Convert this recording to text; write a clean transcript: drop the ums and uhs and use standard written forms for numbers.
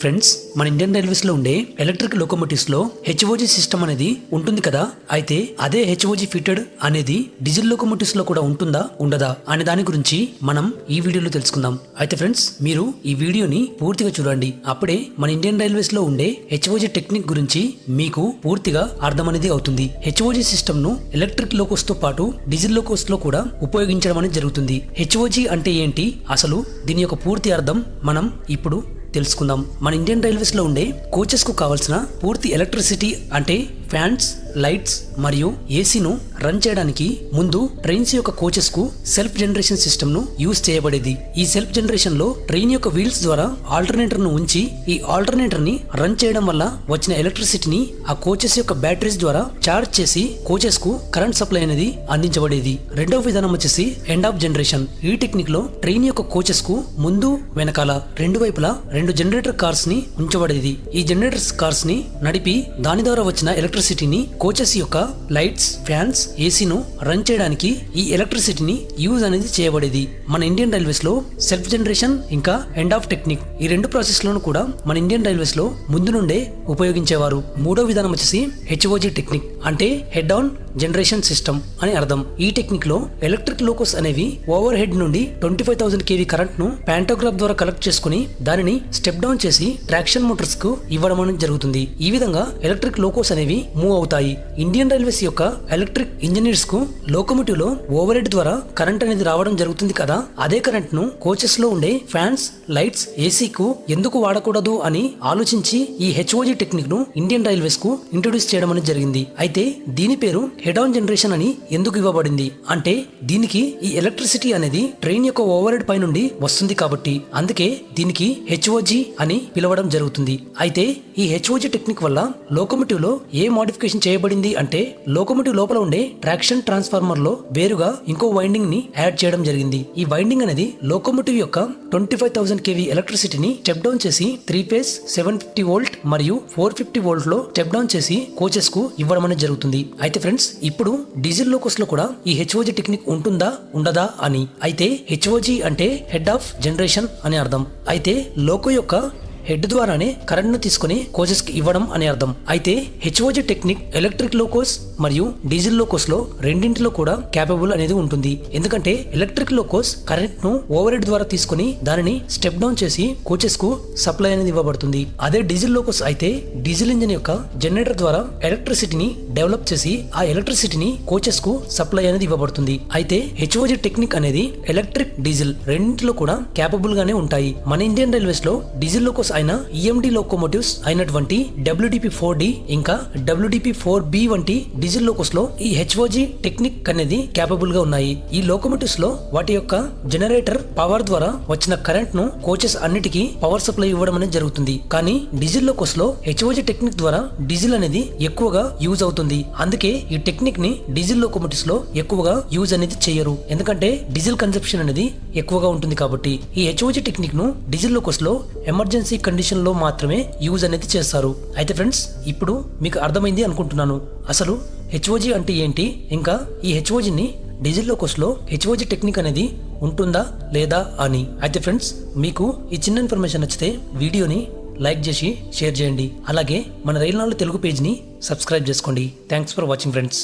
Friends, మన Indian railways లో ఉండే ఎలక్ట్రిక్ లోకోమోటివ్స్ లో హెచ్ఓజీ సిస్టమ్ అనేది ఉంటుంది కదా. అయితే అదే హెచ్ఓజీ ఫిటెడ్ అనేది డీజిల్ లోకోమోటివ్స్ లో కూడా ఉంటుందా ఉండదా అనే దాని గురించి మనం ఈ వీడియోలో తెలుసుకుందాం. అయితే ఫ్రెండ్స్, మీరు ఈ వీడియోని పూర్తిగా చూడండి. అప్పుడే మన ఇండియన్ రైల్వేస్ లో ఉండే హెచ్ఓజీ టెక్నిక్ గురించి మీకు పూర్తిగా అర్థం అనేది అవుతుంది. హెచ్ఓజీ సిస్టమ్ ను ఎలక్ట్రిక్ లోకోస్ తో పాటు డీజిల్ లోకోస్ లో కూడా ఉపయోగించడం అనేది జరుగుతుంది. హెచ్ఓజీ అంటే ఏంటి, అసలు దీని యొక్క పూర్తి అర్థం మనం ఇప్పుడు తెలుసుకుందాం. మన ఇండియన్ రైల్వేస్ లో ఉండే కోచెస్ కు కావాల్సిన పూర్తి ఎలక్ట్రిసిటీ అంటే ఫ్యాన్స్, లైట్స్ మరియు ఏసీను రన్ చేయడానికి ముందు ట్రైన్స్ యొక్క కోచెస్ కు సెల్ఫ్ జనరేషన్ సిస్టమ్ ను యూజ్ చేయబడేది. ఈ సెల్ఫ్ జనరేషన్ లో ట్రైన్ యొక్క వీల్స్ ద్వారా ఆల్టర్నేటర్ ను ఉంచి ఈ ఆల్టర్నేటర్ ని రన్ చేయడం వల్ల వచ్చిన ఎలక్ట్రిసిటీని ఆ కోచెస్ యొక్క బ్యాటరీస్ ద్వారా చార్జ్ చేసి కోచెస్ కు కరెంట్ సప్లై అనేది అందించబడేది. రెండవ విధానం వచ్చేసి ఎండ్ ఆఫ్ జనరేషన్. ఈ టెక్నిక్ లో ట్రైన్ యొక్క కోచెస్ కు ముందు వెనకాల రెండు వైపులా రెండు జనరేటర్ కార్స్ ని ఉంచబడేది. ఈ జనరేటర్స్ కార్స్ ని నడిపి దాని ద్వారా వచ్చిన ఎలక్ట్రిసిటీని కోచెస్ యొక్క లైట్స్, ఫ్యాన్స్, ఏసీను రన్ చేయడానికి ఈ ఎలక్ట్రిసిటీని యూజ్ అనేది చేయబడేది. మన ఇండియన్ రైల్వేస్ లో సెల్ఫ్ జనరేషన్ ఇంకా ఎండ్ ఆఫ్ టెక్నిక్ ఈ రెండు ప్రాసెస్ లను కూడా మన ఇండియన్ రైల్వేస్ లో ముందు నుండే ఉపయోగించేవారు. మూడో విధానం వచ్చేసి హెచ్ఓజీ టెక్నిక్ అంటే హెడ్ ఆన్ జనరేషన్ సిస్టమ్ అని అర్థం. ఈ టెక్నిక్ లో ఎలక్ట్రిక్ లోకోస్ అనేవి ఓవర్ హెడ్ నుండి 25,000 kV కరెంట్ ను ప్యాంటోగ్రాఫ్ ద్వారా కలెక్ట్ చేసుకుని దానిని స్టెప్ డౌన్ చేసి ట్రాక్షన్ మోటార్స్ కు ఇవ్వడం అనేది జరుగుతుంది. ఈ విధంగా ఎలక్ట్రిక్ లోకోస్ అనేవి మూవ్ అవుతాయి. ఇండియన్ రైల్వేస్ యొక్క ఎలక్ట్రిక్ ఇంజనీర్స్ కు లోకోమోటివ్ లో ఓవర్ హెడ్ ద్వారా కరెంట్ అనేది రావడం జరుగుతుంది కదా. అదే కరెంట్ ను కోచెస్ లో ఉండే ఫ్యాన్స్, లైట్స్, ఏసీ కు ఎందుకు వాడకూడదు అని ఆలోచించి ఈ హెచ్ఓజీ టెక్నిక్ ను ఇండియన్ రైల్వేస్ కు ఇంట్రొడ్యూస్ చేయడం అనేది జరిగింది. అయితే దీని పేరు హెడ్ ఆన్ జనరేషన్ అని ఎందుకు ఇవ్వబడింది అంటే దీనికి ఈ ఎలక్ట్రిసిటీ అనేది ట్రైన్ యొక్క ఓవర్ హెడ్ పై నుండి వస్తుంది కాబట్టి అందుకే దీనికి హెచ్ఓజీ అని పిలవడం జరుగుతుంది. అయితే ఈ హెచ్ఓజీ టెక్నిక్ వల్ల లోకోమోటివ్ లో ఏ మోడిఫికేషన్ చేయబడింది అంటే లోకోమోటివ్ లోపల ఉండే ట్రాక్షన్ ట్రాన్స్ఫార్మర్ లో వేరుగా ఇంకో వైండింగ్ ని యాడ్ చేయడం జరిగింది. ఈ వైండింగ్ అనేది లోకోమోటివ్ యొక్క 25,000 kV ఎలక్ట్రిసిటీని స్టెప్ డౌన్ చేసి 3 ఫేజ్ 750 వోల్ట్ మరియు 450 వోల్ట్ లో స్టెప్ డౌన్ చేసి కోచెస్ కు ఇవ్వడం అనేది జరుగుతుంది. అయితే ఫ్రెండ్స్, ఇప్పుడు డీజిల్ లోకోస్ లో కూడా ఈ హెచ్ఓజీ టెక్నిక్ ఉంటుందా ఉండదా అని. అయితే హెచ్ఓజీ అంటే హెడ్ ఆఫ్ జనరేషన్ అని అర్థం. అయితే లోకో యొక్క హెడ్ ద్వారానే కరెంట్ ను తీసుకుని కోచెస్ కి ఇవ్వడం అనే అర్థం. అయితే హెచ్ఓజీ టెక్నిక్ ఎలక్ట్రిక్ లోకోస్ మరియు డీజిల్ లోకోస్ లో రెండింటిలో కూడా క్యాపబుల్ అనేది ఉంటుంది. ఎందుకంటే ఎలక్ట్రిక్ లోకోస్ కరెంట్ ను ఓవర్ హెడ్ ద్వారా తీసుకుని దానిని స్టెప్ డౌన్ చేసి కోచెస్ కు సప్లై అనేది ఇవ్వబడుతుంది. అదే డీజిల్ లోకోస్ అయితే డీజిల్ ఇంజిన్ యొక్క జనరేటర్ ద్వారా ఎలక్ట్రిసిటీని డెవలప్ చేసి ఆ ఎలక్ట్రిసిటీని కోచెస్ కు సప్లై అనేది ఇవ్వబడుతుంది. అయితే హెచ్ఓజీ టెక్నిక్ అనేది ఎలక్ట్రిక్, డీజిల్ రెండింటిలో కూడా క్యాపబుల్ గానే ఉంటాయి. మన ఇండియన్ రైల్వేస్ లో డీజిల్ లోకోస్ అయిన ఈఎండి లోకోమోటివ్స్ అయినటువంటి WDP-4D ఇంకా WDP-4B వంటి డీజిల్ లోకోస్ లో ఈ హెచ్ఓజీ టెక్నిక్ అనేది క్యాపబుల్ గా ఉన్నాయి. ఈ లోకోమోటివ్స్ లో వాటి యొక్క జనరేటర్ పవర్ ద్వారా వచ్చిన కరెంట్ ను కోచెస్ అన్నిటికీ పవర్ సప్లై ఇవ్వడం అనేది జరుగుతుంది. కానీ డీజిల్ లోకోస్ లో హెచ్ఓజీ టెక్నిక్ ద్వారా డీజిల్ అనేది ఎక్కువగా యూజ్ అవుతుంది. అందుకే ఈ టెక్నిక్ ని డీజిల్ లోకోమోటివ్స్ లో ఎక్కువగా యూజ్ అనేది చేయరు. ఎందుకంటే డీజిల్ కన్సంప్షన్ అనేది ఎక్కువగా ఉంటుంది కాబట్టి. ఈ హెచ్ఓజీ టెక్నిక్ ను డీజిల్ లోకోస్ లో ఎమర్జెన్సీ కండిషన్ లో మాత్రమే యూజ్ అనేది చేస్తారు. అయితే ఫ్రెండ్స్, ఇప్పుడు మీకు అర్థమైంది అనుకుంటున్నాను అసలు హెచ్ఓజీ అంటే ఏంటి, ఇంకా ఈ హెచ్ఓజీని డీజిల్ లోకోస్ లో హెచ్ఓజీ టెక్నిక్ అనేది ఉంటుందా లేదా అని. అయితే ఫ్రెండ్స్, మీకు ఈ చిన్న ఇన్ఫర్మేషన్ నచ్చితే వీడియోని లైక్ చేసి షేర్ చేయండి. అలాగే మన రైల్ నాలుగు తెలుగు పేజ్ ని సబ్స్క్రైబ్ చేసుకోండి. Thanks for watching friends.